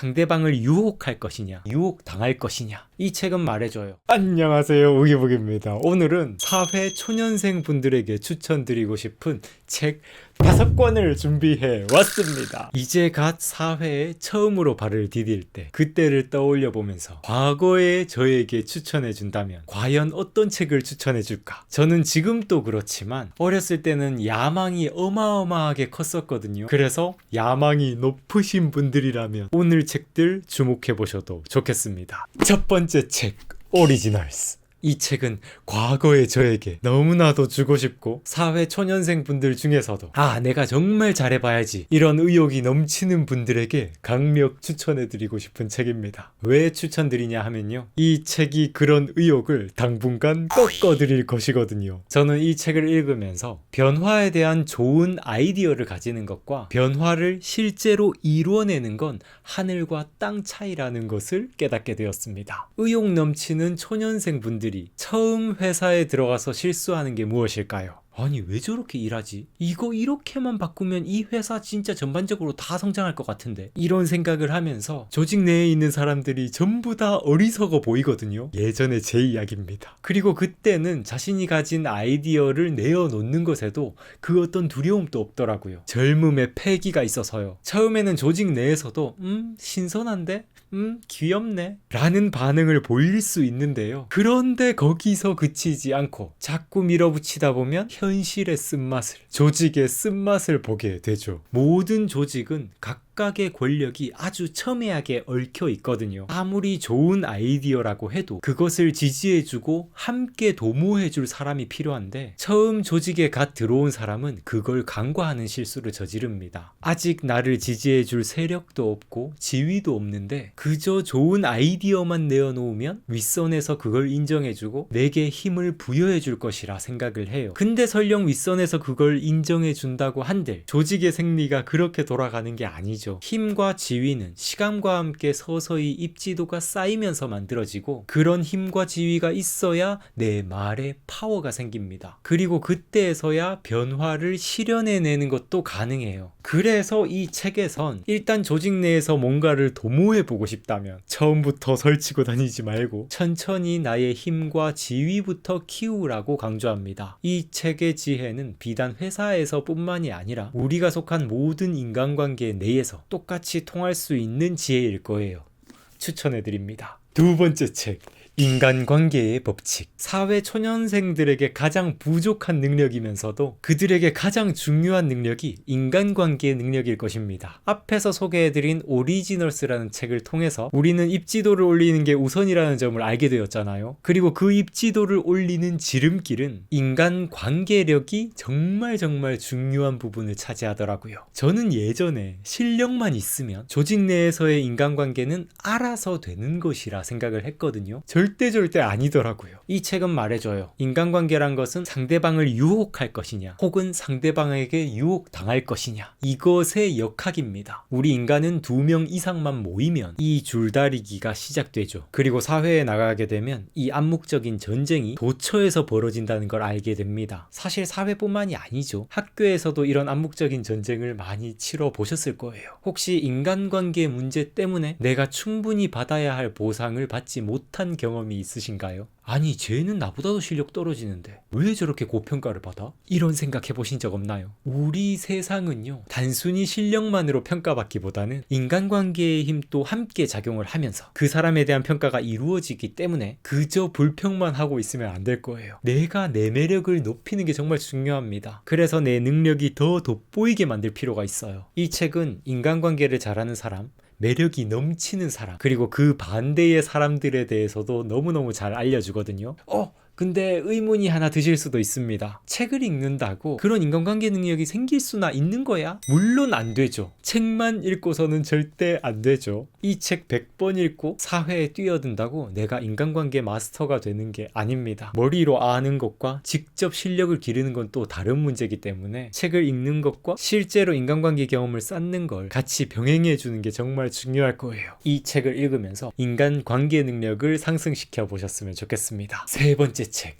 상대방을 유혹할 것이냐, 유혹당할 것이냐, 이 책은 말해줘요. 안녕하세요, 우기북입니다. 오늘은 사회 초년생 분들에게 추천드리고 싶은 책 5권을 준비해 왔습니다. 이제 갓 사회에 처음으로 발을 디딜 때 그때를 떠올려 보면서 과거의 저에게 추천해 준다면 과연 어떤 책을 추천해 줄까? 저는 지금도 그렇지만 어렸을 때는 야망이 어마어마하게 컸었거든요. 그래서 야망이 높으신 분들이라면 오늘 책들 주목해 보셔도 좋겠습니다. 첫 번째 책, 오리지널스. 이 책은 과거의 저에게 너무나도 주고 싶고 사회 초년생 분들 중에서도 내가 정말 잘해봐야지 이런 의욕이 넘치는 분들에게 강력 추천해드리고 싶은 책입니다. 왜 추천드리냐 하면요, 이 책이 그런 의욕을 당분간 꺾어드릴 것이거든요. 저는 이 책을 읽으면서 변화에 대한 좋은 아이디어를 가지는 것과 변화를 실제로 이루어내는 건 하늘과 땅 차이라는 것을 깨닫게 되었습니다. 의욕 넘치는 초년생 분들이 처음 회사에 들어가서 실수하는 게 무엇일까요? 아니, 왜 저렇게 일하지? 이거 이렇게만 바꾸면 이 회사 진짜 전반적으로 다 성장할 것 같은데, 이런 생각을 하면서 조직 내에 있는 사람들이 전부 다 어리석어 보이거든요. 예전의 제 이야기입니다. 그리고 그때는 자신이 가진 아이디어를 내어놓는 것에도 그 어떤 두려움도 없더라고요. 젊음의 패기가 있어서요. 처음에는 조직 내에서도 신선한데? 귀엽네 라는 반응을 보일 수 있는데요. 그런데 거기서 그치지 않고 자꾸 밀어붙이다 보면 현실의 쓴맛을, 조직의 쓴맛을 보게 되죠. 모든 조직은 각각의 권력이 아주 첨예하게 얽혀 있거든요. 아무리 좋은 아이디어라고 해도 그것을 지지해주고 함께 도모해줄 사람이 필요한데, 처음 조직에 갓 들어온 사람은 그걸 간과하는 실수를 저지릅니다. 아직 나를 지지해줄 세력도 없고 지위도 없는데 그저 좋은 아이디어만 내어놓으면 윗선에서 그걸 인정해주고 내게 힘을 부여해줄 것이라 생각을 해요. 근데 설령 윗선에서 그걸 인정해준다고 한들 조직의 생리가 그렇게 돌아가는 게 아니죠. 힘과 지위는 시간과 함께 서서히 입지도가 쌓이면서 만들어지고, 그런 힘과 지위가 있어야 내 말에 파워가 생깁니다. 그리고 그때에서야 변화를 실현해내는 것도 가능해요. 그래서 이 책에선 일단 조직 내에서 뭔가를 도모해보고 싶다면 처음부터 설치고 다니지 말고 천천히 나의 힘과 지위부터 키우라고 강조합니다. 이 책의 지혜는 비단 회사에서 뿐만이 아니라 우리가 속한 모든 인간관계 내에서 똑같이 통할 수 있는 지혜일 거예요. 추천해드립니다. 두 번째 책, 인간관계의 법칙. 사회 초년생들에게 가장 부족한 능력이면서도 그들에게 가장 중요한 능력이 인간관계의 능력일 것입니다. 앞에서 소개해드린 오리지널스라는 책을 통해서 우리는 입지도를 올리는 게 우선이라는 점을 알게 되었잖아요. 그리고 그 입지도를 올리는 지름길은 인간관계력이 정말 중요한 부분을 차지하더라고요. 저는 예전에 실력만 있으면 조직 내에서의 인간관계는 알아서 되는 것이라 생각을 했거든요. 절대 아니더라고요. 이 책은 말해줘요. 인간관계란 것은 상대방을 유혹할 것이냐, 혹은 상대방에게 유혹당할 것이냐, 이것의 역학입니다. 우리 인간은 2명 이상만 모이면 이 줄다리기가 시작되죠. 그리고 사회에 나가게 되면 이 암묵적인 전쟁이 도처에서 벌어진다는 걸 알게 됩니다. 사실 사회뿐만이 아니죠. 학교에서도 이런 암묵적인 전쟁을 많이 치러 보셨을 거예요. 혹시 인간관계 문제 때문에 내가 충분히 받아야 할 보상을 받지 못한 경험이 있으신가요? 아니, 쟤는 나보다도 실력 떨어지는데 왜 저렇게 고평가를 받아? 이런 생각 해보신 적 없나요? 우리 세상은요, 단순히 실력만으로 평가받기보다는 인간관계의 힘도 함께 작용을 하면서 그 사람에 대한 평가가 이루어지기 때문에 그저 불평만 하고 있으면 안 될 거예요. 내가 내 매력을 높이는 게 정말 중요합니다. 그래서 내 능력이 더 돋보이게 만들 필요가 있어요. 이 책은 인간관계를 잘하는 사람, 매력이 넘치는 사람, 그리고 그 반대의 사람들에 대해서도 너무너무 잘 알려주거든요. 근데 의문이 하나 드실 수도 있습니다. 책을 읽는다고 그런 인간관계 능력이 생길 수나 있는 거야? 물론 안 되죠. 책만 읽고서는 절대 안 되죠. 이 책 100번 읽고 사회에 뛰어든다고 내가 인간관계 마스터가 되는 게 아닙니다. 머리로 아는 것과 직접 실력을 기르는 건 또 다른 문제이기 때문에 책을 읽는 것과 실제로 인간관계 경험을 쌓는 걸 같이 병행해 주는 게 정말 중요할 거예요. 이 책을 읽으면서 인간관계 능력을 상승시켜 보셨으면 좋겠습니다. 세 번째 책,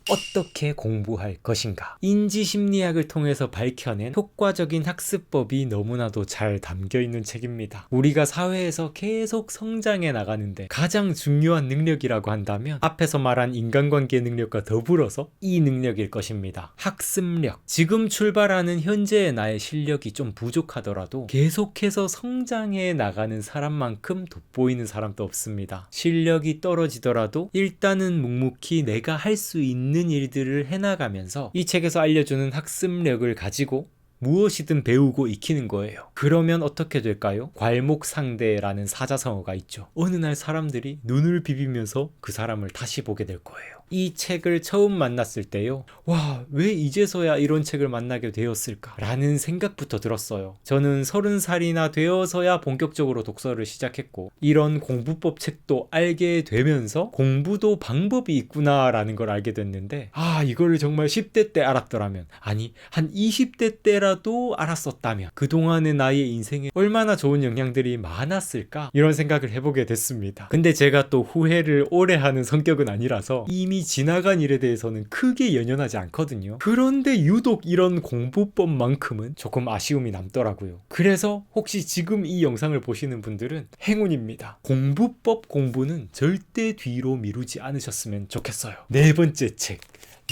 어떻게 공부할 것인가? 인지심리학을 통해서 밝혀낸 효과적인 학습법이 너무나도 잘 담겨 있는 책입니다. 우리가 사회에서 계속 성장해 나가는데 가장 중요한 능력이라고 한다면 앞에서 말한 인간관계 능력과 더불어서 이 능력일 것입니다. 학습력. 지금 출발하는 현재의 나의 실력이 좀 부족하더라도 계속해서 성장해 나가는 사람만큼 돋보이는 사람도 없습니다. 실력이 떨어지더라도 일단은 묵묵히 내가 할 수 있는 일들을 해나가면서 이 책에서 알려주는 학습력을 가지고 무엇이든 배우고 익히는 거예요. 그러면 어떻게 될까요? 괄목상대라는 사자성어가 있죠. 어느 날 사람들이 눈을 비비면서 그 사람을 다시 보게 될 거예요. 이 책을 처음 만났을 때요. 와, 왜 이제서야 이런 책을 만나게 되었을까? 라는 생각부터 들었어요. 저는 30살이나 되어서야 본격적으로 독서를 시작했고 이런 공부법 책도 알게 되면서 공부도 방법이 있구나 라는 걸 알게 됐는데 이거를 정말 10대 때 알았더라면 아니 한 20대 때라도 알았었다면 그동안의 나의 인생에 얼마나 좋은 영향들이 많았을까? 이런 생각을 해보게 됐습니다. 근데 제가 또 후회를 오래 하는 성격은 아니라서 이미 지나간 일에 대해서는 크게 연연하지 않거든요. 그런데 유독 이런 공부법만큼은 조금 아쉬움이 남더라고요. 그래서 혹시 지금 이 영상을 보시는 분들은 행운입니다. 공부법 공부는 절대 뒤로 미루지 않으셨으면 좋겠어요. 네 번째 책.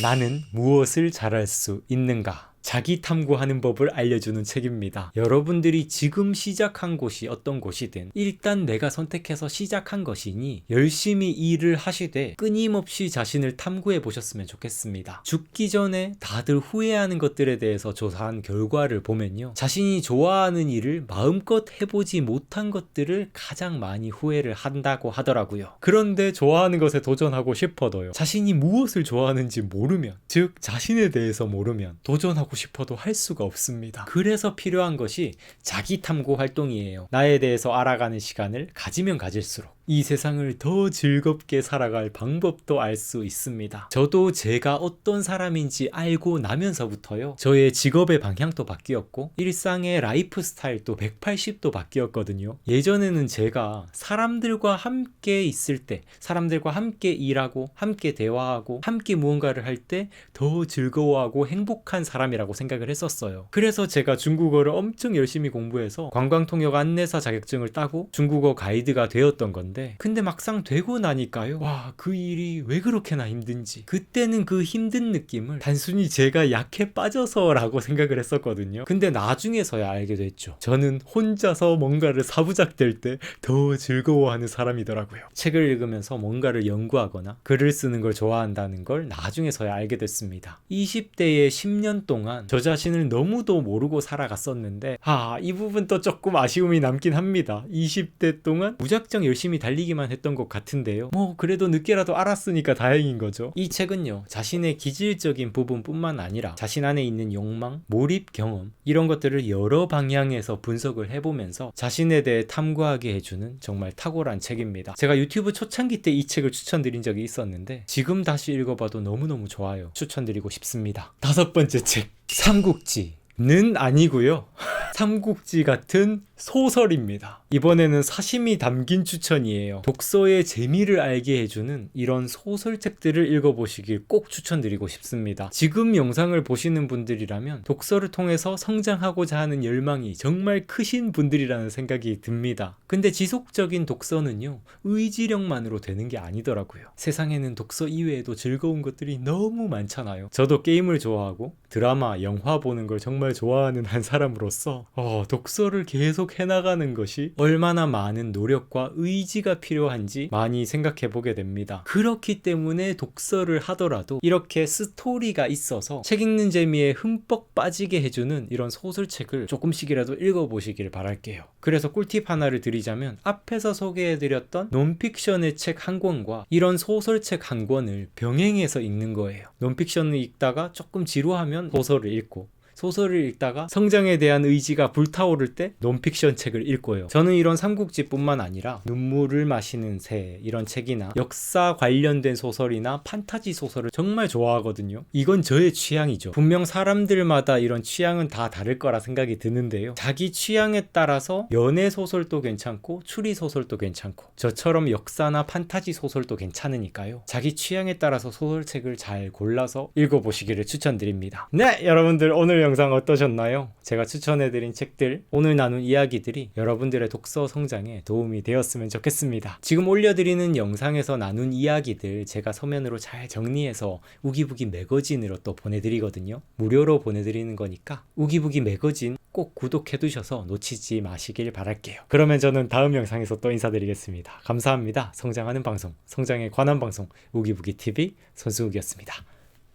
나는 무엇을 잘할 수 있는가? 자기 탐구하는 법을 알려주는 책입니다. 여러분들이 지금 시작한 곳이 어떤 곳이든 일단 내가 선택해서 시작한 것이니 열심히 일을 하시되 끊임없이 자신을 탐구해 보셨으면 좋겠습니다. 죽기 전에 다들 후회하는 것들에 대해서 조사한 결과를 보면요. 자신이 좋아하는 일을 마음껏 해보지 못한 것들을 가장 많이 후회를 한다고 하더라고요. 그런데 좋아하는 것에 도전하고 싶어도요. 자신이 무엇을 좋아하는지 모르면, 즉 자신에 대해서 모르면 도전하고 싶어도 할 수가 없습니다. 그래서 필요한 것이 자기 탐구 활동이에요. 나에 대해서 알아가는 시간을 가지면 가질수록 이 세상을 더 즐겁게 살아갈 방법도 알 수 있습니다. 저도 제가 어떤 사람인지 알고 나면서부터요. 저의 직업의 방향도 바뀌었고 일상의 라이프 스타일도 180도 바뀌었거든요. 예전에는 제가 사람들과 함께 있을 때, 사람들과 함께 일하고 함께 대화하고 함께 무언가를 할 때 더 즐거워하고 행복한 사람이라고 생각을 했었어요. 그래서 제가 중국어를 엄청 열심히 공부해서 관광통역 안내사 자격증을 따고 중국어 가이드가 되었던 건데, 근데 막상 되고 나니까요. 와, 그 일이 왜 그렇게나 힘든지. 그때는 그 힘든 느낌을 단순히 제가 약해 빠져서라고 생각을 했었거든요. 근데 나중에서야 알게 됐죠. 저는 혼자서 뭔가를 사부작될 때 더 즐거워하는 사람이더라고요. 책을 읽으면서 뭔가를 연구하거나 글을 쓰는 걸 좋아한다는 걸 나중에서야 알게 됐습니다. 20대의 10년 동안 저 자신을 너무도 모르고 살아갔었는데 이 부분도 조금 아쉬움이 남긴 합니다. 20대 동안 무작정 열심히 달리기만 했던 것 같은데요. 그래도 늦게라도 알았으니까 다행인 거죠. 이 책은요, 자신의 기질적인 부분뿐만 아니라 자신 안에 있는 욕망, 몰입 경험 이런 것들을 여러 방향에서 분석을 해보면서 자신에 대해 탐구하게 해주는 정말 탁월한 책입니다. 제가 유튜브 초창기 때 이 책을 추천드린 적이 있었는데 지금 다시 읽어봐도 너무너무 좋아요. 추천드리고 싶습니다. 다섯 번째 책, 삼국지는 아니고요. 삼국지 같은 소설입니다. 이번에는 사심이 담긴 추천이에요. 독서의 재미를 알게 해주는 이런 소설책들을 읽어보시길 꼭 추천드리고 싶습니다. 지금 영상을 보시는 분들이라면 독서를 통해서 성장하고자 하는 열망이 정말 크신 분들이라는 생각이 듭니다. 근데 지속적인 독서는요, 의지력만으로 되는 게 아니더라고요. 세상에는 독서 이외에도 즐거운 것들이 너무 많잖아요. 저도 게임을 좋아하고 드라마, 영화 보는 걸 정말 좋아하는 한 사람으로서 독서를 계속 해나가는 것이 얼마나 많은 노력과 의지가 필요한지 많이 생각해 보게 됩니다. 그렇기 때문에 독서를 하더라도 이렇게 스토리가 있어서 책 읽는 재미에 흠뻑 빠지게 해주는 이런 소설책을 조금씩이라도 읽어보시길 바랄게요. 그래서 꿀팁 하나를 드리자면 앞에서 소개해드렸던 논픽션의 책 한 권과 이런 소설책 한 권을 병행해서 읽는 거예요. 논픽션을 읽다가 조금 지루하면 소설을 읽고 소설을 읽다가 성장에 대한 의지가 불타오를 때 논픽션 책을 읽고요. 저는 이런 삼국지뿐만 아니라 눈물을 마시는 새 이런 책이나 역사 관련된 소설이나 판타지 소설을 정말 좋아하거든요. 이건 저의 취향이죠. 분명 사람들마다 이런 취향은 다 다를 거라 생각이 드는데요. 자기 취향에 따라서 연애 소설도 괜찮고 추리 소설도 괜찮고 저처럼 역사나 판타지 소설도 괜찮으니까요. 자기 취향에 따라서 소설책을 잘 골라서 읽어보시기를 추천드립니다. 네, 여러분들 오늘 영상 어떠셨나요? 제가 추천해드린 책들, 오늘 나눈 이야기들이 여러분들의 독서 성장에 도움이 되었으면 좋겠습니다. 지금 올려드리는 영상에서 나눈 이야기들 제가 서면으로 잘 정리해서 우기부기 매거진으로 또 보내드리거든요. 무료로 보내드리는 거니까 우기부기 매거진 꼭 구독해두셔서 놓치지 마시길 바랄게요. 그러면 저는 다음 영상에서 또 인사드리겠습니다. 감사합니다. 성장하는 방송, 성장에 관한 방송 우기부기TV 손승욱이었습니다.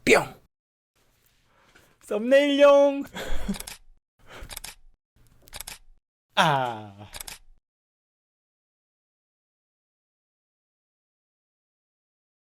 뿅! 썸네일용! 아...